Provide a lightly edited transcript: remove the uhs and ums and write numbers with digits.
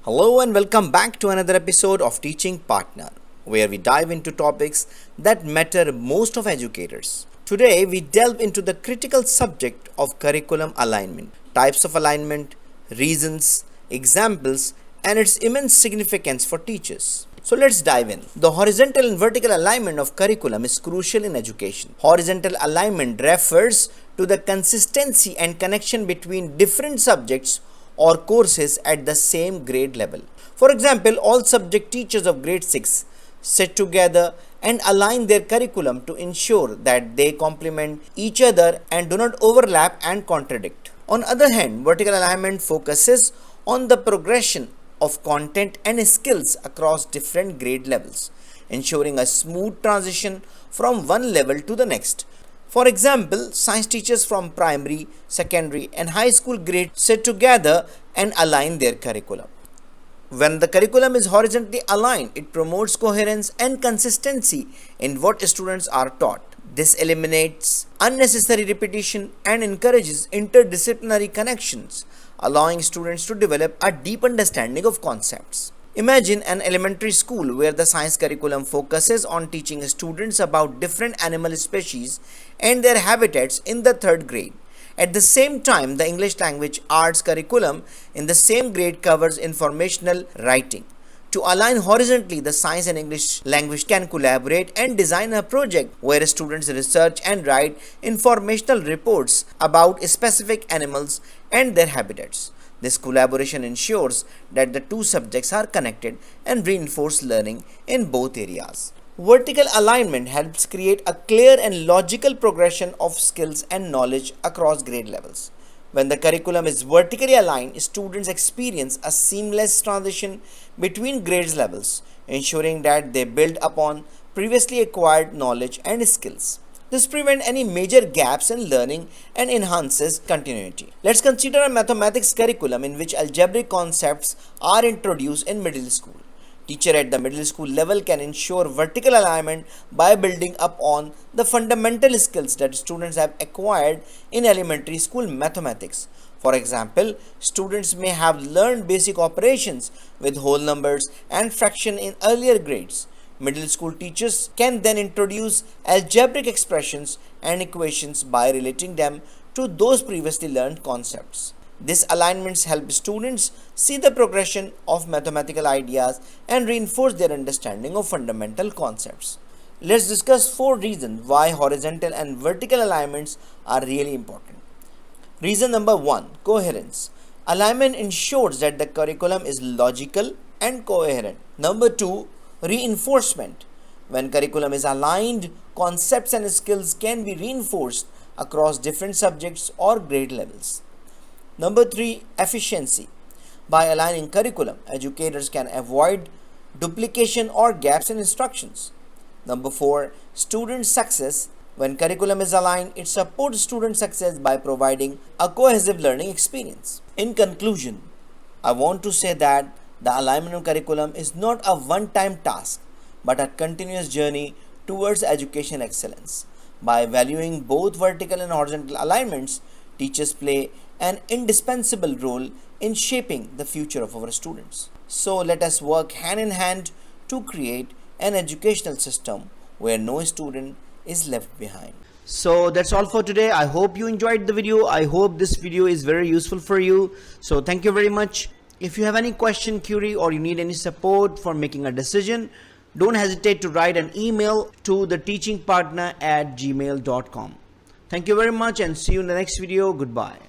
Hello and welcome back to another episode of Teaching Partner, where we dive into topics that matter most of educators. Today we delve into the critical subject of curriculum alignment, types of alignment, reasons, examples, and its immense significance for teachers. So let's dive in. The horizontal and vertical alignment of curriculum is crucial in education. Horizontal alignment refers to the consistency and connection between different subjects or courses at the same grade level. For example, all subject teachers of grade 6 sit together and align their curriculum to ensure that they complement each other and do not overlap and contradict. On the other hand, vertical alignment focuses on the progression of content and skills across different grade levels, ensuring a smooth transition from one level to the next. For example, science teachers from primary, secondary, and high school grades sit together and align their curriculum. When the curriculum is horizontally aligned, it promotes coherence and consistency in what students are taught. This eliminates unnecessary repetition and encourages interdisciplinary connections, allowing students to develop a deep understanding of concepts. Imagine an elementary school where the science curriculum focuses on teaching students about different animal species and their habitats in the third grade. At the same time, the English language arts curriculum in the same grade covers informational writing. To align horizontally, the science and English language can collaborate and design a project where students research and write informational reports about specific animals and their habitats. This collaboration ensures that the two subjects are connected and reinforce learning in both areas. Vertical alignment helps create a clear and logical progression of skills and knowledge across grade levels. When the curriculum is vertically aligned, students experience a seamless transition between grades levels, ensuring that they build upon previously acquired knowledge and skills. This prevents any major gaps in learning and enhances continuity. Let's consider a mathematics curriculum in which algebraic concepts are introduced in middle school. Teacher at the middle school level can ensure vertical alignment by building upon the fundamental skills that students have acquired in elementary school mathematics. For example, students may have learned basic operations with whole numbers and fraction in earlier grades. Middle school teachers can then introduce algebraic expressions and equations by relating them to those previously learned concepts. These alignments help students see the progression of mathematical ideas and reinforce their understanding of fundamental concepts. Let's discuss 4 reasons why horizontal and vertical alignments are really important. Reason number 1: coherence. Alignment ensures that the curriculum is logical and coherent. Number 2: reinforcement. When curriculum is aligned, concepts and skills can be reinforced across different subjects or grade levels. Number 3: efficiency. By aligning curriculum, educators can avoid duplication or gaps in instructions. Number 4: student success. When curriculum is aligned, it supports student success by providing a cohesive learning experience. In conclusion, I want to say that the alignment of curriculum is not a one-time task, but a continuous journey towards education excellence. By valuing both vertical and horizontal alignments, teachers play an indispensable role in shaping the future of our students. So let us work hand in hand to create an educational system where no student is left behind. So that's all for today. I hope you enjoyed the video. I hope this video is very useful for you. So thank you very much. If you have any question, query, or you need any support for making a decision, don't hesitate to write an email to theteachingpartner@gmail.com. Thank you very much and see you in the next video. Goodbye.